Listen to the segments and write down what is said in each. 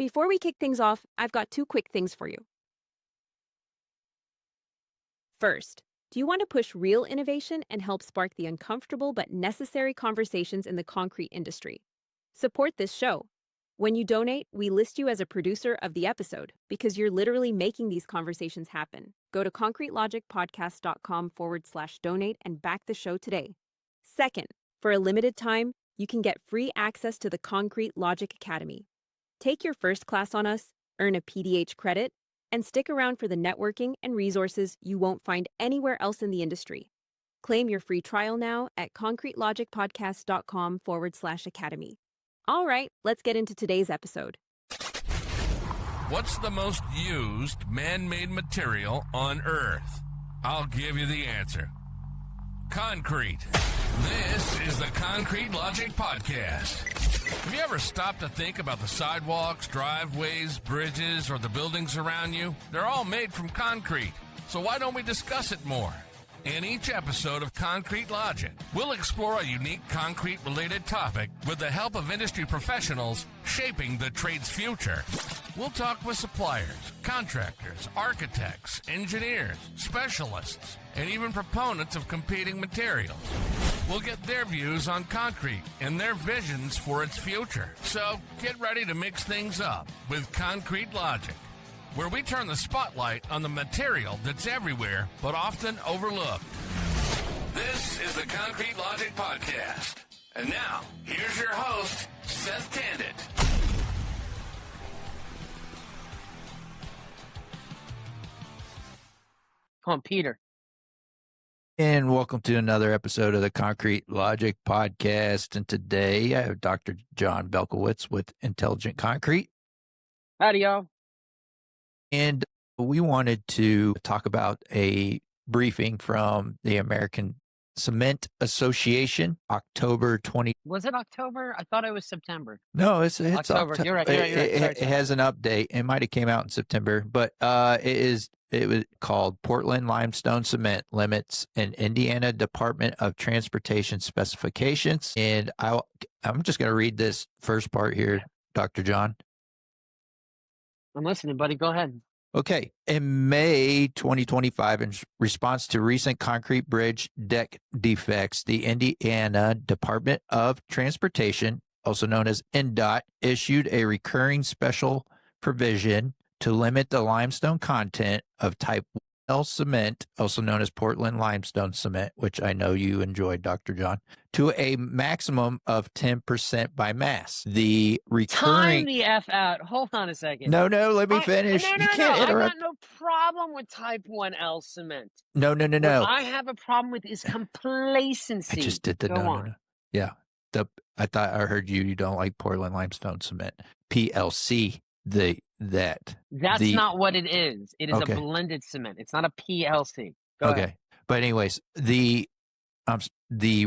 Before we kick things off, I've got two quick things for you. First, do you want to push real innovation and help spark the uncomfortable but necessary conversations in the concrete industry? Support this show. When you donate, we list you as a producer of the episode because you're literally making these conversations happen. Go to concretelogicpodcast.com/donate and back the show today. Second, for a limited time, you can get free access to the Concrete Logic Academy. Take your first class on us, earn a PDH credit, and stick around for the networking and resources you won't find anywhere else in the industry. Claim your free trial now at concretelogicpodcast.com/academy. All right, let's get into today's episode. What's the most used man-made material on Earth? I'll give you the answer. Concrete. This is the Concrete Logic Podcast. Have you ever stopped to think about the sidewalks, driveways, bridges, or the buildings around you? They're all made from concrete. So why don't we discuss it more? In each episode of Concrete Logic, we'll explore a unique concrete-related topic with the help of industry professionals shaping the trade's future. We'll talk with suppliers, contractors, architects, engineers, specialists, and even proponents of competing materials. We'll get their views on concrete and their visions for its future. So get ready to mix things up with Concrete Logic, where we turn the spotlight on the material that's everywhere but often overlooked. This is the Concrete Logic Podcast. And now, here's your host, Seth Tandit. Come on, Peter. And welcome to another episode of the Concrete Logic Podcast. And today I have Dr. John Belkowitz with Intelligent Concrete. Howdy, y'all. And we wanted to talk about a briefing from the American Cement Association, October 20. Was it October? I thought it was September. No, it's October. You're right. It has an update. It might have came out in September, but it was called Portland Limestone Cement Limits and Indiana Department of Transportation Specifications. And I'm just going to read this first part here, Dr. John. I'm listening, buddy. Go ahead. Okay. In May 2025, in response to recent concrete bridge deck defects, the Indiana Department of Transportation, also known as INDOT, issued a recurring special provision to limit the limestone content of type L cement, also known as Portland limestone cement, which I know you enjoyed, Dr. John, to a maximum of 10% by mass. The recurring... Time the F out. Hold on a second. No, let me finish. No, you can't interrupt. I got no problem with type 1L cement. No. What I have a problem with is complacency. I just did the Go on. No. Yeah. I thought I heard you don't like Portland limestone cement. PLC, That's not what it is. It is Okay. a blended cement. It's not a PLC. Go ahead. But anyways, the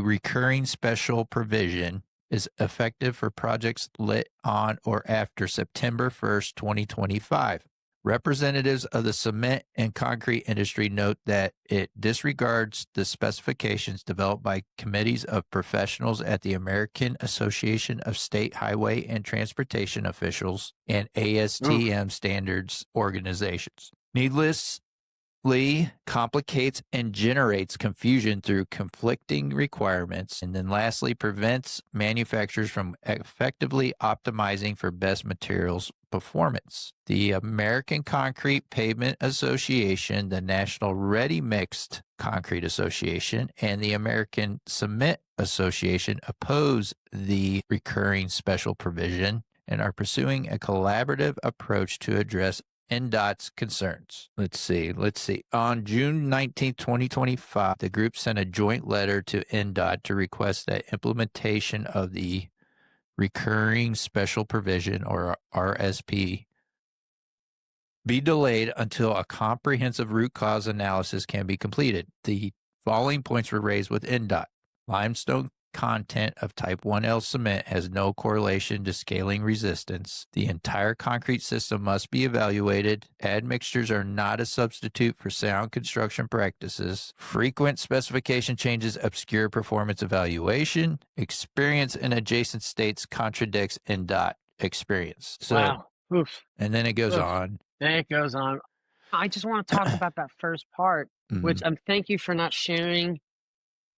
recurring special provision is effective for projects lit on or after September 1st, 2025. Representatives of the cement and concrete industry note that it disregards the specifications developed by committees of professionals at the American Association of State Highway and Transportation Officials and ASTM standards organizations. Needlessly complicates and generates confusion through conflicting requirements, and then lastly prevents manufacturers from effectively optimizing for best materials performance. The American Concrete Pavement Association, the National Ready Mixed Concrete Association, and the American Cement Association oppose the recurring special provision and are pursuing a collaborative approach to address INDOT's concerns. Let's see. On June 19, 2025, the group sent a joint letter to INDOT to request that implementation of the recurring special provision, or RSP, be delayed until a comprehensive root cause analysis can be completed. The following points were raised with INDOT. Limestone content of type 1L cement has no correlation to scaling resistance. The entire concrete system must be evaluated. Admixtures are not a substitute for sound construction practices. Frequent specification changes obscure performance evaluation. Experience in adjacent states contradicts INDOT experience. So Wow. Oof. And then it goes Oof. on. Then it goes on. I just want to talk about that first part, which thank you for not sharing,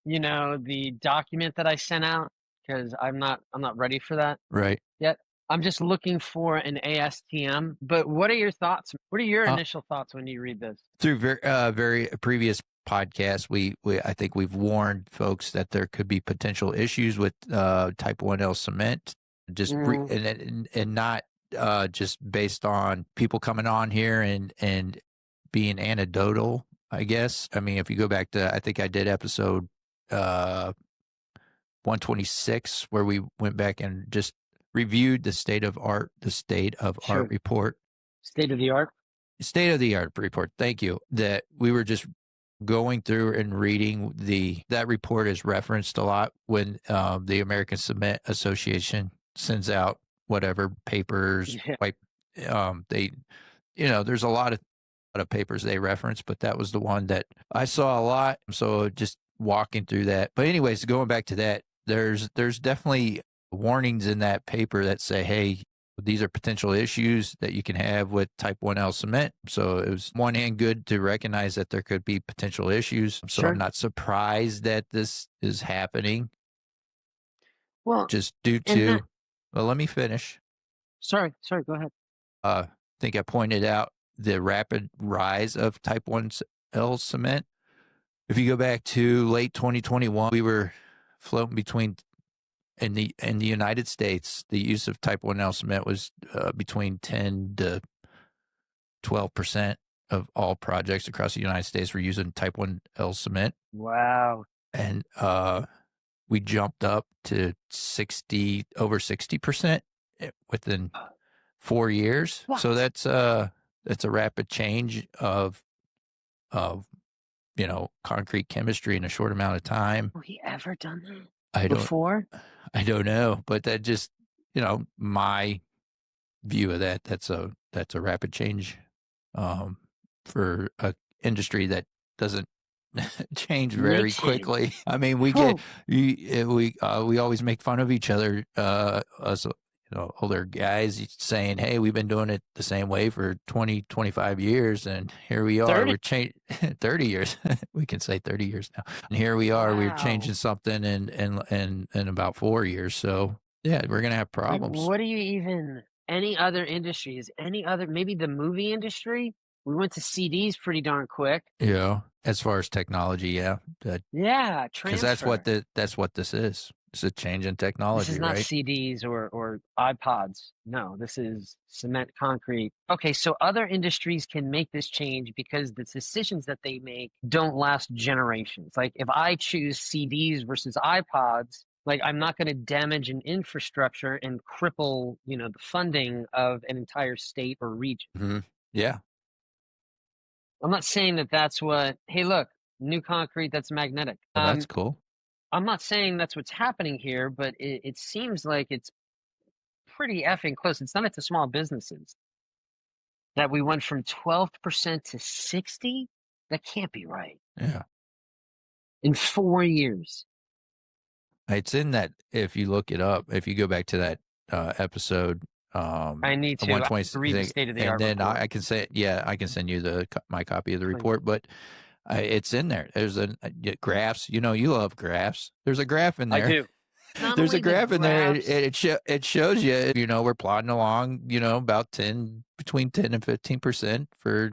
the document that I sent out, because I'm not ready for that Right. yet. I'm just looking for an ASTM. But what are your thoughts? What are your initial thoughts when you read this? Through very previous podcasts, we I think we've warned folks that there could be potential issues with type 1L cement, just and not just based on people coming on here and being anecdotal, I guess. I mean, if you go back to, I think I did episode 126, where we went back and just reviewed the state of art report. State of the art Report. Thank you. That we were just going through and reading that report is referenced a lot when the American Cement Association sends out whatever papers. They, there's a lot of papers they reference, but that was the one that I saw a lot. So just walking through that. But anyways, going back to that, there's definitely warnings in that paper that say, hey, these are potential issues that you can have with type 1L cement. So it was, one hand, good to recognize that there could be potential issues. So Sure. I'm not surprised that this is happening. Well, just due to, well, let me finish. Sorry, go ahead. I think I pointed out the rapid rise of type 1L cement. If you go back to late 2021, we were floating between, in the United States, the use of type 1L cement was between 10 to 12% of all projects across the United States were using type 1L cement. Wow. And we jumped up to over 60% within 4 years. What? So that's a rapid change of concrete chemistry in a short amount of time. Have we ever done that before? I don't know, but that just, my view of that's a rapid change for a industry that doesn't change very quickly. I mean, we always make fun of each other, us older guys, saying, hey, we've been doing it the same way for 20, 25 years. And here we are, 30? we're changing 30 years. We can say 30 years now. And here we are, we're changing something in about 4 years. So yeah, we're going to have problems. Like, what do you even, any other industries, maybe the movie industry? We went to CDs pretty darn quick. Yeah. As far as technology. Yeah. Because that's what this is. It's a change in technology. This is not right? CDs or iPods. No, this is cement, concrete. Okay, so other industries can make this change because the decisions that they make don't last generations. Like if I choose CDs versus iPods, like I'm not going to damage an infrastructure and cripple, the funding of an entire state or region. Mm-hmm. Yeah. I'm not saying that that's what, hey, look, new concrete that's magnetic. Well, that's cool. I'm not saying that's what's happening here, but it seems like it's pretty effing close. It's not at the small businesses that we went from 12% to 60%. That can't be right. Yeah. In 4 years. It's in that, if you look it up, if you go back to that episode, I need to read the state of the art. And then I can say, I can send you my copy of the report, but it's in there. There's graphs. You love graphs. There's a graph in there. I do. There's a graph in there. It shows you. We're plodding along. About between 10 and 15% for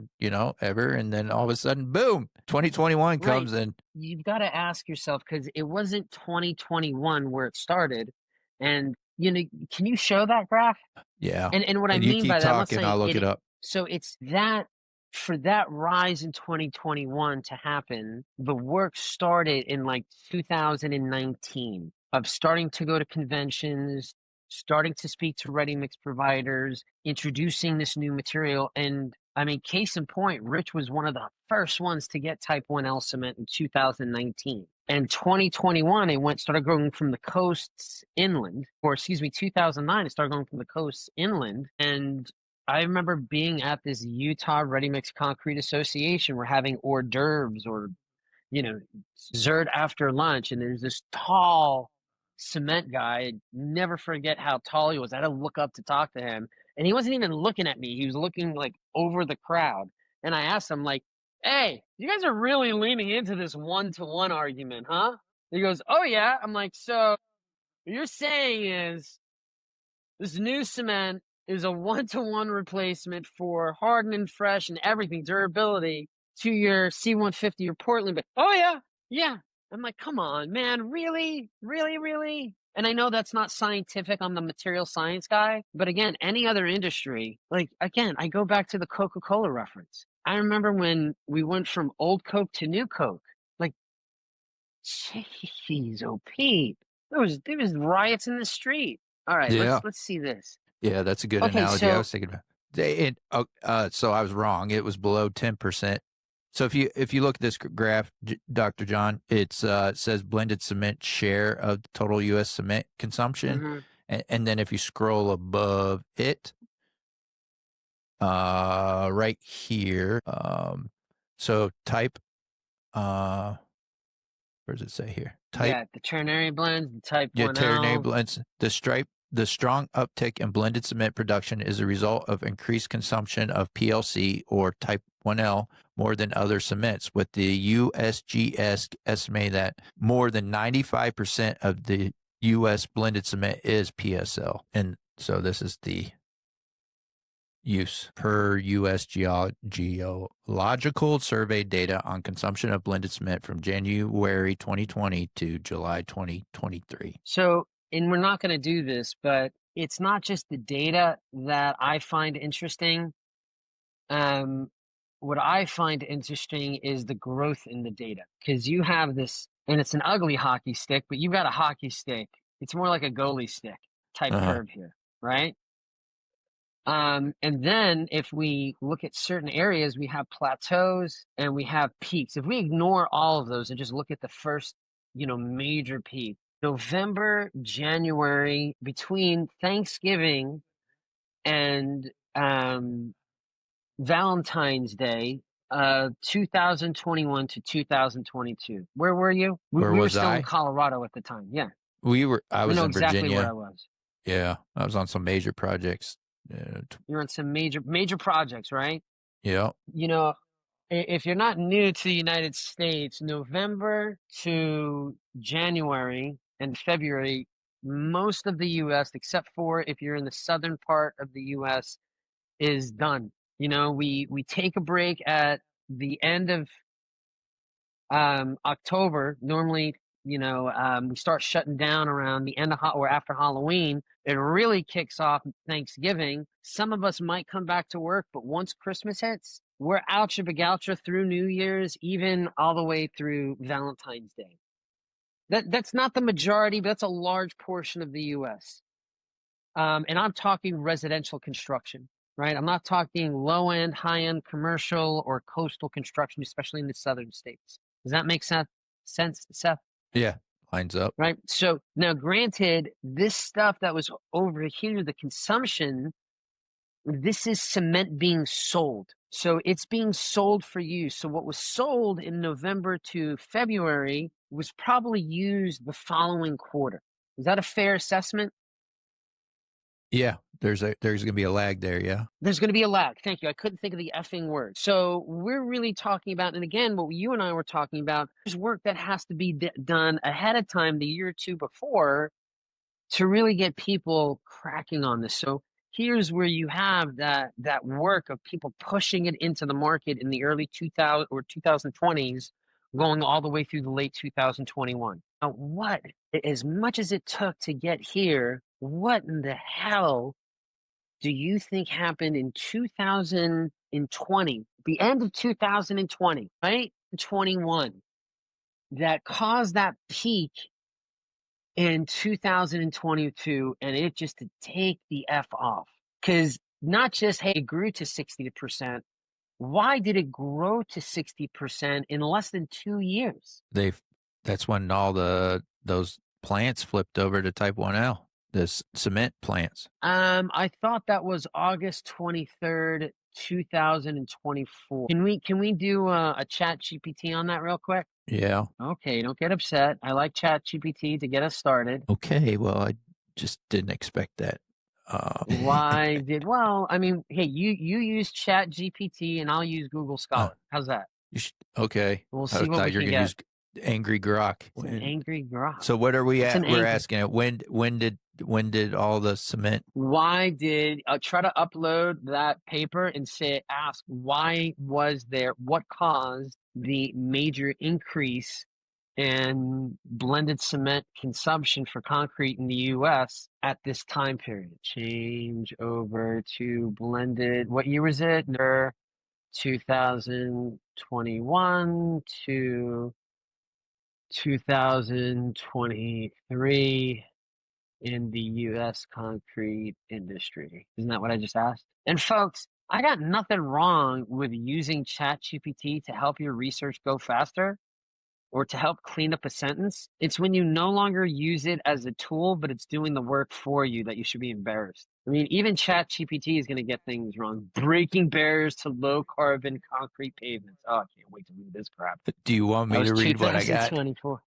ever, and then all of a sudden, boom! 2021 comes in. You've got to ask yourself, because it wasn't 2021 where it started, and can you show that graph? Yeah. And what I mean by that, I'm saying I'll look it up. So it's that. For that rise in 2021 to happen, the work started in like 2019 of starting to go to conventions, starting to speak to ready mix providers, introducing this new material. And I mean, case in point, Rich was one of the first ones to get type 1L cement in 2019. And 2021, it started going from the coasts inland, 2009, it started going from the coasts inland. And I remember being at this Utah Ready Mix Concrete Association. We're having hors d'oeuvres or, dessert after lunch. And there's this tall cement guy. I'd never forget how tall he was. I had to look up to talk to him. And he wasn't even looking at me. He was looking like over the crowd. And I asked him, like, hey, you guys are really leaning into this 1-to-1 argument, huh? He goes, oh, yeah. I'm like, so what you're saying is this new cement is a 1-to-1 replacement for hardened and fresh and everything, durability, to your C-150 or Portland. But oh, yeah, yeah. I'm like, come on, man, really? Really, really? And I know that's not scientific. I'm the material science guy. But again, any other industry, like, again, I go back to the Coca-Cola reference. I remember when we went from old Coke to new Coke. Like, jeez, oh, Pete, there was riots in the street. All right, Yeah. let's see this. Yeah, that's a good Okay, analogy. I so was thinking about so I was wrong. It was below 10%. So if you look at this graph, Dr. John, it says blended cement share of total U.S. cement consumption, and then if you scroll above it, right here, so type, where does it say here? Type, yeah, the ternary blends, the type yeah, 1L. ternary blends. The strong uptick in blended cement production is a result of increased consumption of PLC or type 1L more than other cements, with the USGS estimating that more than 95% of the U.S. blended cement is PSL. And so this is the use per U.S. Geological Survey data on consumption of blended cement from January 2020 to July 2023. So, and we're not going to do this, but it's not just the data that I find interesting. What I find interesting is the growth in the data, because you have this, and it's an ugly hockey stick, but you've got a hockey stick. It's more like a goalie stick type curve here, right? And then if we look at certain areas, we have plateaus and we have peaks. If we ignore all of those and just look at the first, major peak, November, January, between Thanksgiving and Valentine's Day, 2021 to 2022. Where were you? Where we were was still I? in Colorado at the time. Yeah. I was know in exactly Virginia. where I was. Yeah, I was on some major projects. You're on some major projects, right? Yeah. If you're not new to the United States, November to January and February, most of the U.S., except for if you're in the southern part of the U.S., is done. We take a break at the end of October. Normally, we start shutting down around the end of or after Halloween. It really kicks off Thanksgiving. Some of us might come back to work, but once Christmas hits, we're oucha bagoucha through New Year's, even all the way through Valentine's Day. That's not the majority, but that's a large portion of the U.S. And I'm talking residential construction, right? I'm not talking low end, high end commercial or coastal construction, especially in the southern states. Does that make sense, Seth? Yeah, lines up. Right. So now, granted, this stuff that was over here, the consumption, this is cement being sold. So it's being sold for use. So what was sold in November to February was probably used the following quarter. Is that a fair assessment? Yeah, there's going to be a lag there. Yeah. There's going to be a lag. Thank you. I couldn't think of the effing word. So we're really talking about, and again, what you and I were talking about, is work that has to be done ahead of time, the year or two before, to really get people cracking on this. So here's where you have that work of people pushing it into the market in the early 2000 or 2020s, going all the way through the late 2021. Now, as much as it took to get here, what in the hell do you think happened in 2020, the end of 2020, right? 21, that caused that peak in 2022, and it just to take the F off? Because not just, hey, it grew to 60%. Why did it grow to 60% in less than 2 years? That's when all those plants flipped over to type 1L. The cement plants. I thought that was August 23rd, 2024. Can we do a chat GPT on that real quick? Yeah. Okay, don't get upset. I like chat GPT to get us started. Okay, well, I just didn't expect that. Why did well? I mean, hey, you use Chat GPT and I'll use Google Scholar. How's that? Okay. We'll I see what thought we you were can going to get. use Angry Grok. It's an angry grok. So what are we It's at? an We're angry- asking it when did all the cement? Why did try to upload that paper and ask why was there, what caused the major increase in blended cement consumption for concrete in the U.S. at this time period? Change over to blended. What year was it? 2021 to 2023 in the U.S. concrete industry. Isn't that what I just asked? And folks, I got nothing wrong with using ChatGPT to help your research go faster or to help clean up a sentence. It's when you no longer use it as a tool, but it's doing the work for you that you should be embarrassed. I mean, even ChatGPT is going to get things wrong. Breaking barriers to low carbon concrete pavements. Oh, I can't wait to read this crap. Do you want me to read what I got? 2024.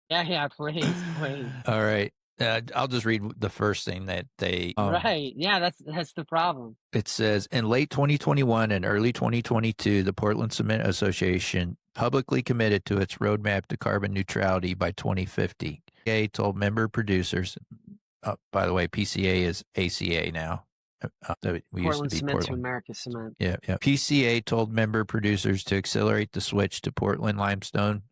Yeah, please. All right. I'll just read the first thing that they. Right. Yeah, that's the problem. It says in late 2021 and early 2022, the Portland Cement Association publicly committed to its roadmap to carbon neutrality by 2050. PCA told member producers, by the way, PCA is ACA now. We used to Portland be Cement to Portland. America Cement. Yeah. PCA told member producers to accelerate the switch to Portland limestone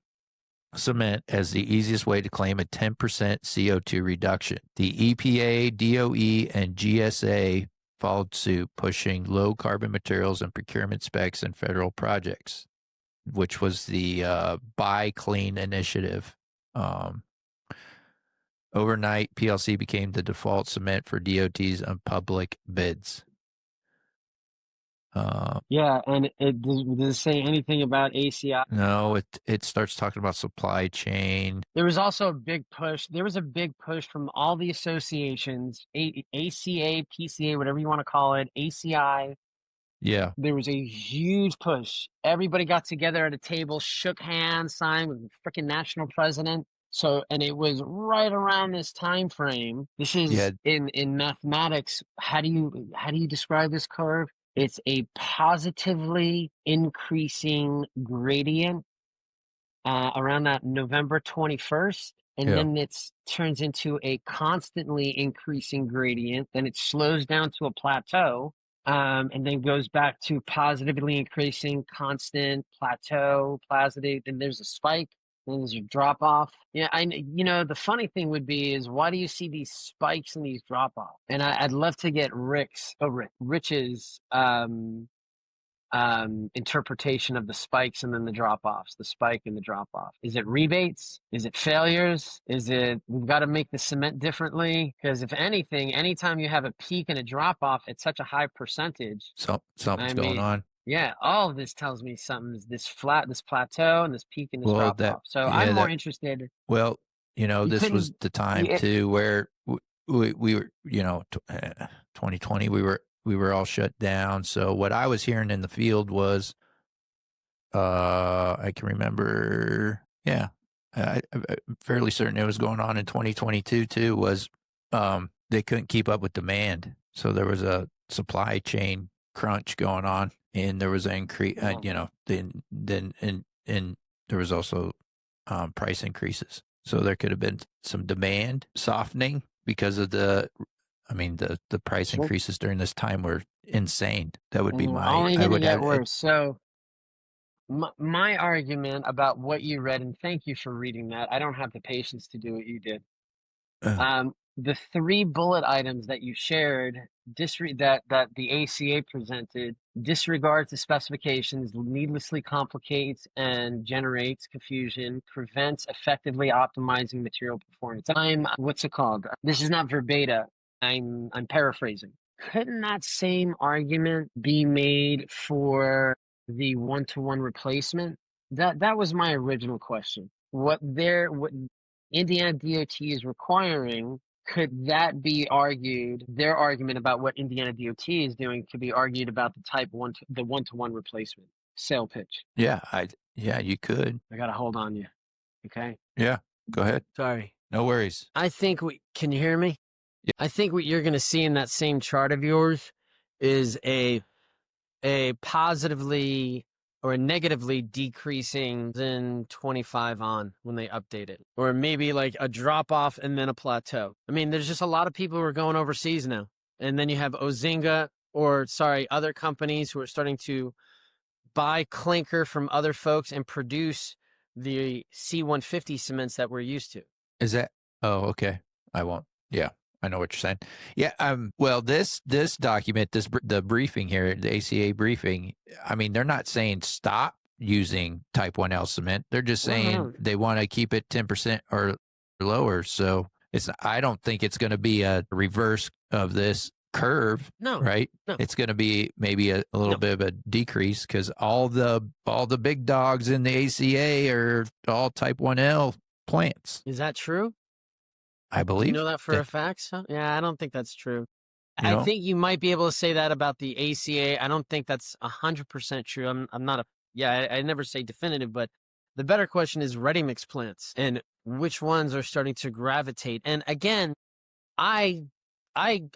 cement as the easiest way to claim a 10% CO2 reduction. The EPA, DOE, and GSA followed suit, pushing low carbon materials and procurement specs in federal projects, which was the Buy Clean initiative. Overnight, PLC became the default cement for DOTs on public bids. Yeah, and does it say anything about ACI? No, it starts talking about supply chain. There was also a big push. There was a big push from all the associations, ACA, PCA, whatever you want to call it, ACI. Yeah. There was a huge push. Everybody got together at a table, shook hands, signed with the freaking national president. So, and it was right around this time frame. This is in mathematics. How do you describe this curve? It's a positively increasing gradient around that November 21st. And then it turns into a constantly increasing gradient. Then it slows down to a plateau. And then goes back to positively increasing, constant, plateau, positive. Then there's a spike. Then there's a drop off. Yeah, the funny thing would be is why do you see these spikes and these drop off? And I'd love to get Rich's interpretation of the spikes and then the drop offs, the spike and the drop off. Is it rebates? Is it failures? Is it we've got to make the cement differently? Because if anything, anytime you have a peak and a drop off at such a high percentage, something's going on. Yeah, all of this tells me something is this plateau and this peak and this drop off. So I'm more interested. Well, this was the time too where we were, 2020, we were all shut down. So what I was hearing in the field was, I can remember, I'm fairly certain it was going on in 2022 too, was they couldn't keep up with demand. So there was a supply chain crunch going on, and there was an increase, then there was also price increases. So there could have been some demand softening because of the price increases during this time were insane. That would be only going to get worse. So my argument about what you read, and thank you for reading that. I don't have the patience to do what you did. The 3 bullet items that you shared, that the ACA presented, disregards the specifications, needlessly complicates and generates confusion, prevents effectively optimizing material performance. What's it called? This is not verbatim. I'm paraphrasing. Couldn't that same argument be made for the one-to-one replacement? That was my original question. What Indiana DOT is requiring, could that be argued? Their argument about what Indiana DOT is doing could be argued about the one-to-one replacement sale pitch. Yeah, you could. I got to hold on you. Okay. Yeah, go ahead. Sorry. No worries. I think can you hear me? I think what you're going to see in that same chart of yours is a positively or a negatively decreasing in 25 on when they update it, or maybe like a drop off and then a plateau. I mean, there's just a lot of people who are going overseas now. And then you have other companies who are starting to buy clinker from other folks and produce the C150 cements that we're used to. Is that? Oh, okay. I won't. Yeah, I know what you're saying. Yeah. Well, this document, the briefing here, the ACA briefing. I mean, they're not saying stop using Type 1L cement. They're just saying they want to keep it 10% or lower. So I don't think it's going to be a reverse of this curve. No. Right. No. It's going to be maybe a little bit of a decrease because all the big dogs in the ACA are all Type 1L plants. Is that true? I believe. Do you know that for a fact? Huh? Yeah, I don't think that's true. You know? I think you might be able to say that about the ACA. I don't think that's 100% true. I'm not I never say definitive, but the better question is ready mix plants and which ones are starting to gravitate. And again, I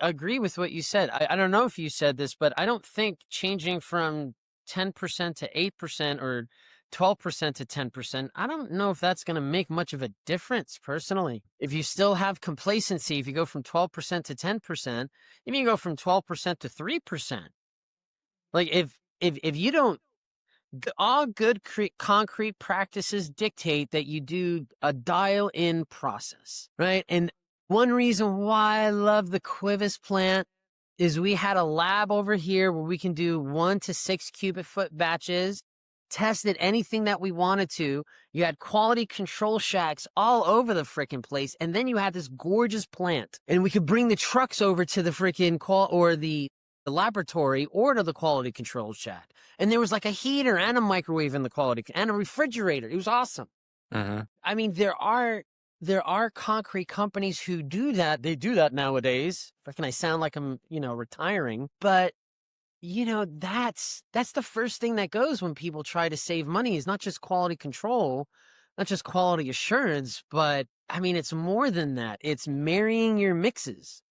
agree with what you said. I don't know if you said this, but I don't think changing from 10% to 8% or 12% to 10%, I don't know if that's going to make much of a difference personally. If you still have complacency, if you go from 12% to 10%, if you go from 12% to 3%, like if you don't, all good concrete practices dictate that you do a dial in process, right? And one reason why I love the Quivus plant is we had a lab over here where we can do 1 to 6 cubic foot batches, tested anything that we wanted to. You had quality control shacks all over the freaking place. And then you had this gorgeous plant and we could bring the trucks over to the freaking the laboratory or to the quality control shack. And there was like a heater and a microwave in the quality and a refrigerator. It was awesome. I mean, there are concrete companies who do that. They do that nowadays. Freaking, I sound like I'm, retiring, but that's the first thing that goes when people try to save money is not just quality control, not just quality assurance, but I mean, it's more than that. It's marrying your mixes.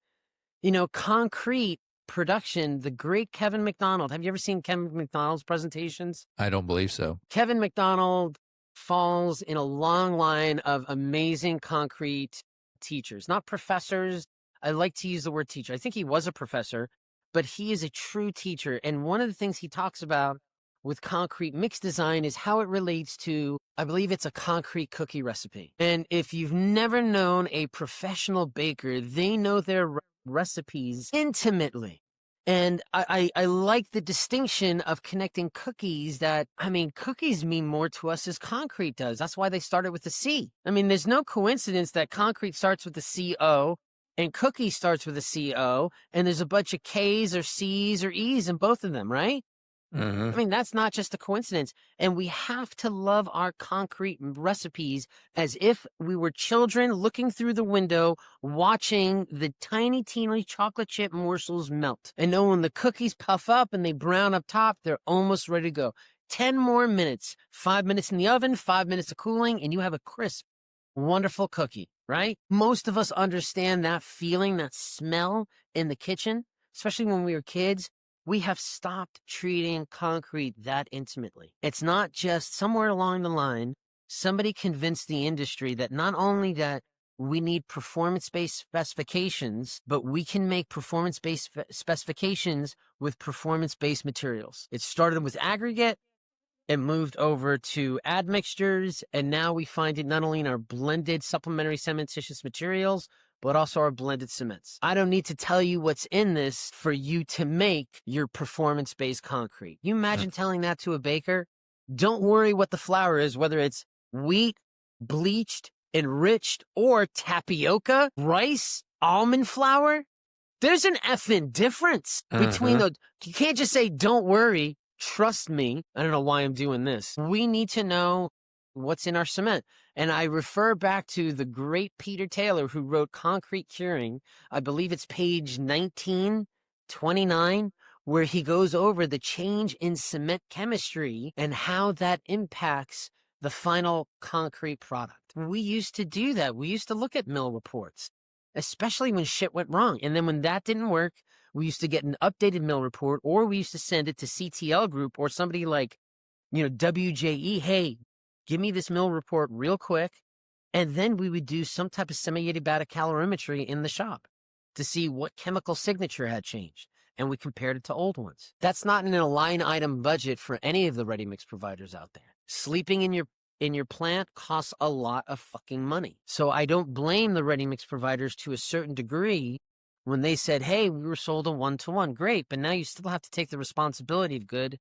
Concrete production, the great Kevin McDonald. Have you ever seen Kevin McDonald's presentations? I don't believe so. Kevin McDonald falls in a long line of amazing concrete teachers, not professors. I like to use the word teacher. I think he was a professor, but he is a true teacher. And one of the things he talks about with concrete mix design is how it relates to, I believe it's a concrete cookie recipe. And if you've never known a professional baker, they know their recipes intimately. And I like the distinction of connecting cookies cookies mean more to us as concrete does. That's why they started with the C. I mean, there's no coincidence that concrete starts with the CO and cookie starts with a CO, and there's a bunch of K's or C's or E's in both of them, right? I mean, that's not just a coincidence. And we have to love our concrete recipes as if we were children looking through the window, watching the tiny, teeny chocolate chip morsels melt. And know when the cookies puff up and they brown up top, they're almost ready to go. 10 more minutes, 5 minutes in the oven, 5 minutes of cooling, and you have a crisp, wonderful cookie, right? Most of us understand that feeling, that smell in the kitchen, especially when we were kids. We have stopped treating concrete that intimately. It's not just somewhere along the line, somebody convinced the industry that not only that we need performance-based specifications, but we can make performance-based specifications with performance-based materials. It started with aggregate, it moved over to admixtures, and now we find it not only in our blended supplementary cementitious materials, but also our blended cements. I don't need to tell you what's in this for you to make your performance-based concrete. You imagine telling that to a baker? Don't worry what the flour is, whether it's wheat, bleached, enriched, or tapioca, rice, almond flour. There's an effing difference between those. You can't just say, don't worry, trust me. I don't know why I'm doing this. We need to know what's in our cement. And I refer back to the great Peter Taylor who wrote Concrete Curing. I believe it's page 1929, where he goes over the change in cement chemistry and how that impacts the final concrete product. We used to do that. We used to look at mill reports. especially when shit went wrong. And then when that didn't work, we used to get an updated mill report, or we used to send it to CTL Group or somebody like, WJE. Hey, give me this mill report real quick. And then we would do some type of semi-adiabatic calorimetry in the shop to see what chemical signature had changed. And we compared it to old ones. That's not in a line item budget for any of the ready mix providers out there. Sleeping in your plant costs a lot of fucking money. So I don't blame the ready mix providers to a certain degree when they said, hey, we were sold a 1-to-1. Great, but now you still have to take the responsibility of good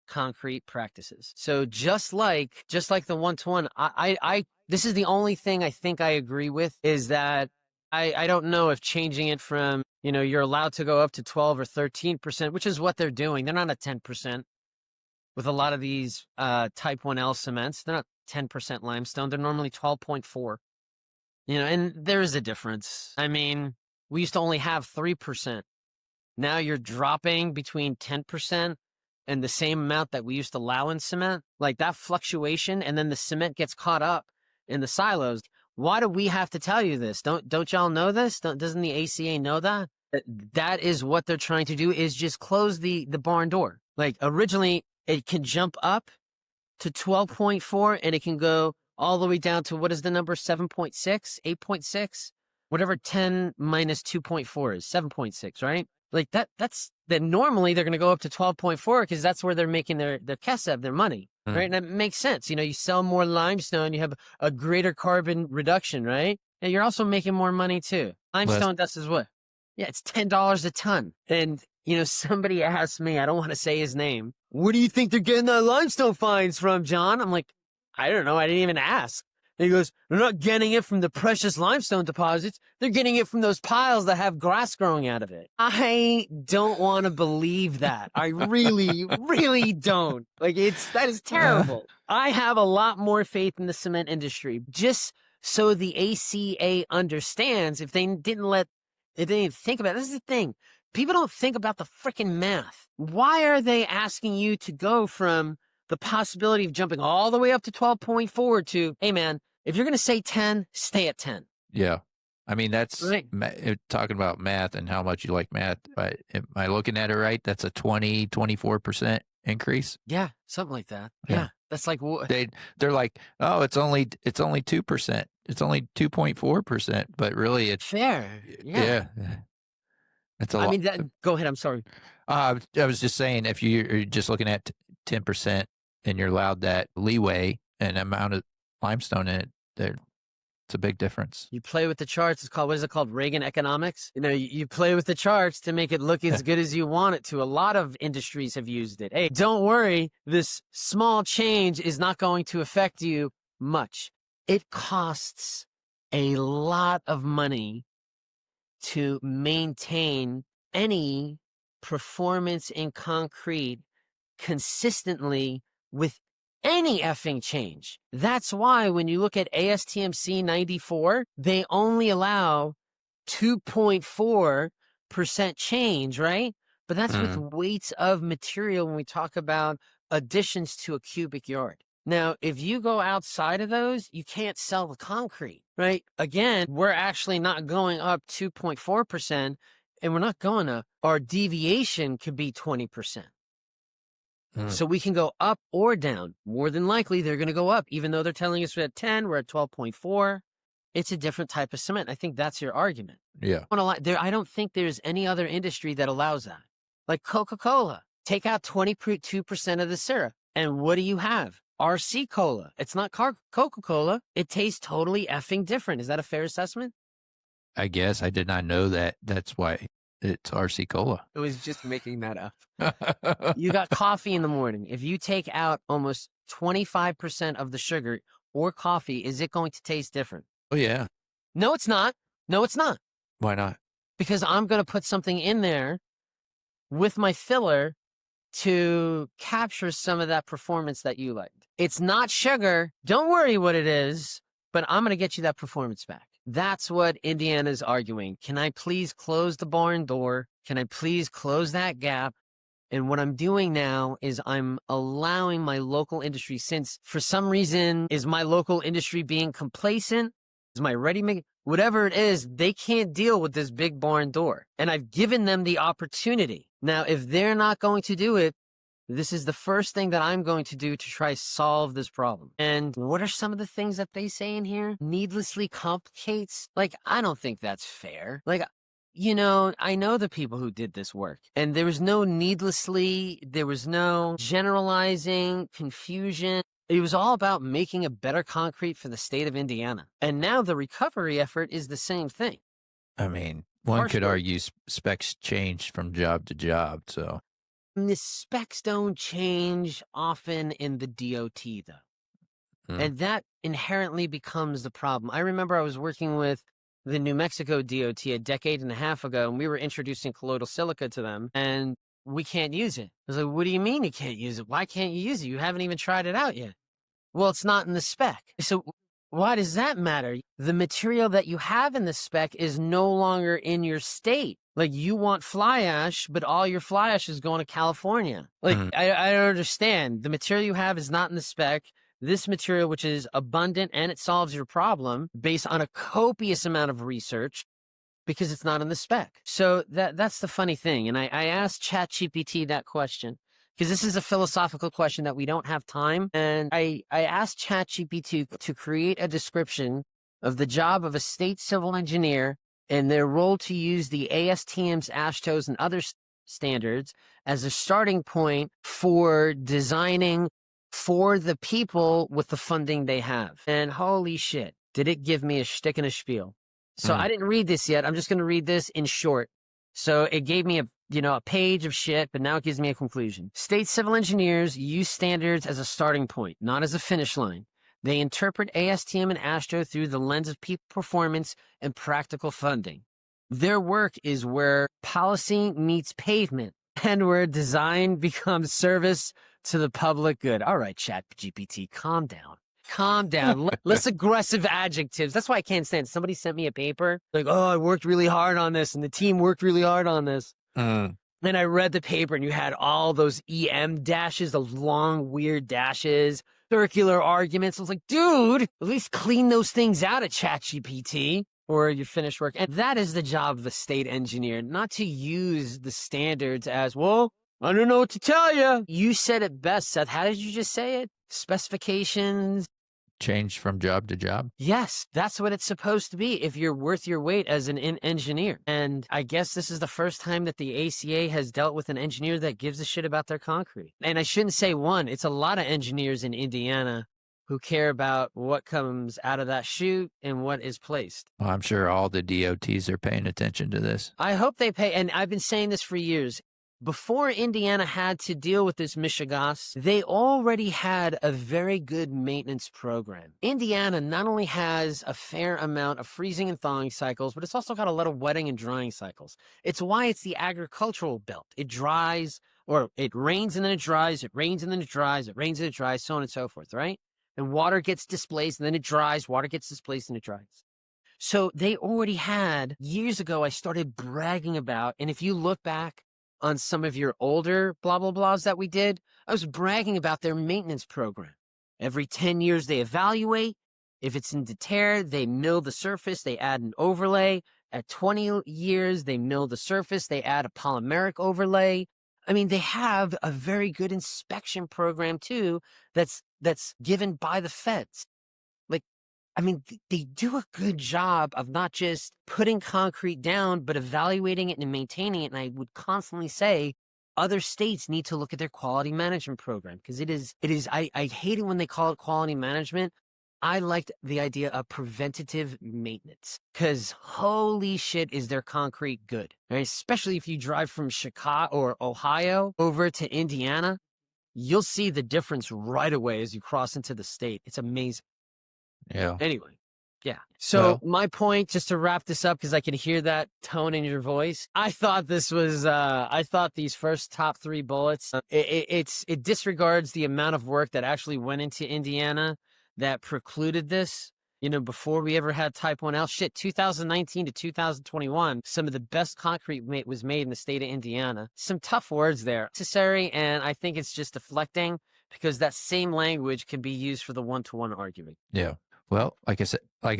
concrete practices. So just like the 1-to-1, I this is the only thing I think I agree with, is that I don't know if changing it from, you're allowed to go up to 12 or 13%, which is what they're doing. They're not at 10% with a lot of these type 1L cements. They're not 10% limestone. They're normally 12.4. And there is a difference. I mean, we used to only have 3%. Now you're dropping between 10% and the same amount that we used to allow in cement. Like that fluctuation, and then the cement gets caught up in the silos. Why do we have to tell you this? Don't y'all know this? Doesn't the ACA know that? That is what they're trying to do, is just close the barn door. Like originally it can jump up to 12.4 and it can go all the way down to, what is the number? 7.6, 8.6, whatever 10 minus 2.4 is, 7.6, right? Like that's normally they're going to go up to 12.4 because that's where they're making their kesef, their money, right? And that makes sense. You sell more limestone, you have a greater carbon reduction, right? And you're also making more money too. Limestone dust is what? Yeah, it's $10 a ton. And, somebody asked me, I don't want to say his name, where do you think they're getting the limestone fines from, John? I'm like, I don't know. I didn't even ask. And he goes, they're not getting it from the precious limestone deposits. They're getting it from those piles that have grass growing out of it. I don't want to believe that. I really, really don't. Like, that is terrible. I have a lot more faith in the cement industry, just so the ACA understands. If they didn't think about it, this is the thing. People don't think about the freaking math. Why are they asking you to go from the possibility of jumping all the way up to 12.4 to, hey man, if you're going to say 10, stay at 10. Yeah. I mean, that's right. Talking about math and how much you like math. But am I looking at it right? That's a 24% increase. Yeah. Something like that. Yeah. That's like, they're like, oh, it's only 2%. It's only 2.4%, but really it's fair. Yeah. That's a lot. I mean, go ahead. I'm sorry. I was just saying, if you're just looking at 10% and you're allowed that leeway and amount of limestone in it, it's a big difference. You play with the charts. It's called, what is it called? Reagan economics. You play with the charts to make it look as good as you want it to. A lot of industries have used it. Hey, don't worry. This small change is not going to affect you much. It costs a lot of money to maintain any performance in concrete consistently with any effing change. That's why when you look at ASTMC 94, they only allow 2.4% change, right? But that's with weights of material when we talk about additions to a cubic yard. Now, if you go outside of those, you can't sell the concrete, right? Again, we're actually not going up 2.4%, and we're not going up. Our deviation could be 20%. So we can go up or down. More than likely, they're going to go up, even though they're telling us we're at 10, we're at 12.4. It's a different type of cement. I think that's your argument. Yeah. I don't think there's any other industry that allows that. Like Coca-Cola, take out 22% of the syrup. And what do you have? RC Cola. It's not Coca-Cola. It tastes totally effing different. Is that a fair assessment? I guess I did not know that. That's why it's RC Cola. I was just making that up. You got coffee in the morning. If you take out almost 25% of the sugar or coffee, is it going to taste different? Oh, yeah. No, it's not. No, it's not. Why not? Because I'm going to put something in there with my filler to capture some of that performance that you liked. It's not sugar. Don't worry what it is, but I'm going to get you that performance back. That's what Indiana's arguing. Can I please close the barn door? Can I please close that gap? And what I'm doing now is I'm allowing my local industry, since for some reason is my local industry being complacent? my ready mix, whatever it is, they can't deal with this big barn door. And I've given them the opportunity. Now, if they're not going to do it, this is the first thing that I'm going to do to try solve this problem. And what are some of the things that they say in here? Needlessly complicates? Like, I don't think that's fair. Like, you know, I know the people who did this work, and there was no needlessly, there was no generalizing, confusion. It was all about making a better concrete for the state of Indiana. And now the recovery effort is the same thing. I mean, one could argue specs change from job to job, so. The specs don't change often in the DOT, though. And that inherently becomes the problem. I remember I was working with the New Mexico DOT a decade and a half ago, and we were introducing colloidal silica to them, and we can't use it. I was like, what do you mean you can't use it? Why can't you use it? You haven't even tried it out yet. Well, it's not in the spec. So why does that matter? The material that you have in the spec is no longer in your state. Like, you want fly ash, but all your fly ash is going to California. Like, I don't understand. The material you have is not in the spec. This material, which is abundant and it solves your problem based on a copious amount of research, because it's not in the spec. So that's the funny thing. And I asked ChatGPT that question, because this is a philosophical question that we don't have time. And I asked ChatGPT to create a description of the job of a state civil engineer and their role to use the ASTM's, AASHTO's, and other standards as a starting point for designing for the people with the funding they have. And holy shit, did it give me a shtick and a spiel. So I didn't read this yet. I'm just going to read this in short. So it gave me a page of shit, but now it gives me a conclusion. State civil engineers use standards as a starting point, not as a finish line. They interpret ASTM and AASHTO through the lens of people performance and practical funding. Their work is where policy meets pavement and where design becomes service to the public good. All right, ChatGPT, calm down. Calm down. Less aggressive adjectives. That's why I can't stand it. Somebody sent me a paper like, oh, I worked really hard on this and the team worked really hard on this. And I read the paper and you had all those EM dashes, those long, weird dashes, circular arguments. I was like, dude, at least clean those things out at ChatGPT or your finished work. And that is the job of the state engineer, not to use the standards as, well, I don't know what to tell you. You said it best, Seth. How did you just say it? Specifications. Change from job to job? Yes, that's what it's supposed to be if you're worth your weight as an engineer. And I guess this is the first time that the ACA has dealt with an engineer that gives a shit about their concrete. And I shouldn't say one, it's a lot of engineers in Indiana who care about what comes out of that chute and what is placed. Well, I'm sure all the DOTs are paying attention to this. I hope they pay, and I've been saying this for years. Before Indiana had to deal with this mishegas, they already had a very good maintenance program. Indiana not only has a fair amount of freezing and thawing cycles, but it's also got a lot of wetting and drying cycles. It's why it's the agricultural belt. It dries, or it rains and then it dries, it rains and then it dries, it rains and it dries, so on and so forth, right? And water gets displaced and then it dries, water gets displaced and it dries. So they already had, years ago, I started bragging about, and if you look back on some of your older blah, blah, blahs that we did, I was bragging about their maintenance program. Every 10 years they evaluate. If it's in deter, they mill the surface, they add an overlay. At 20 years, they mill the surface, they add a polymeric overlay. I mean, they have a very good inspection program too that's given by the feds. I mean, they do a good job of not just putting concrete down, but evaluating it and maintaining it. And I would constantly say other states need to look at their quality management program because I hate it when they call it quality management. I liked the idea of preventative maintenance because holy shit is their concrete good, right? Especially if you drive from Chicago or Ohio over to Indiana, you'll see the difference right away as you cross into the state. It's amazing. Yeah. Anyway, yeah. So my point, just to wrap this up, because I can hear that tone in your voice. I thought this was, I thought these first top 3 bullets, it disregards the amount of work that actually went into Indiana that precluded this. You know, before we ever had Type 1L, 2019 to 2021, some of the best concrete was made in the state of Indiana. Some tough words there, necessary, and I think it's just deflecting because that same language can be used for the one-to-one argument. Yeah. Well, like I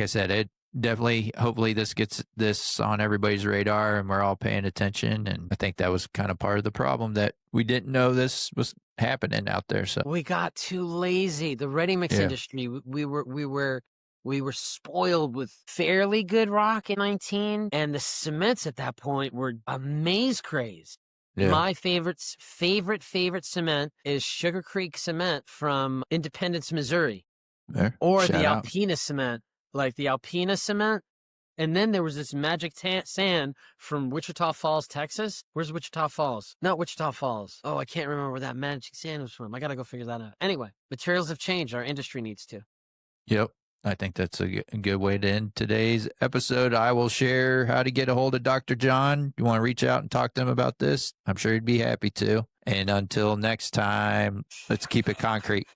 said, definitely, hopefully this gets this on everybody's radar and we're all paying attention. And I think that was kind of part of the problem, that we didn't know this was happening out there. So We got too lazy. The ready mix Yeah. industry, we were spoiled with fairly good rock in 19, and the cements at that point were a maze craze. yeah. My favorite cement is Sugar Creek Cement from Independence, Missouri, There. or Shout the out. Alpina Cement, like the Alpina Cement. And then there was this magic sand from Wichita Falls, Texas. Where's Wichita Falls? Not Wichita Falls. Oh, I can't remember where that magic sand was from. I got to go figure that out. Anyway, materials have changed. Our industry needs to. Yep. I think that's a good way to end today's episode. I will share how to get a hold of Dr. John. You want to reach out and talk to him about this? I'm sure he'd be happy to. And until next time, let's keep it concrete.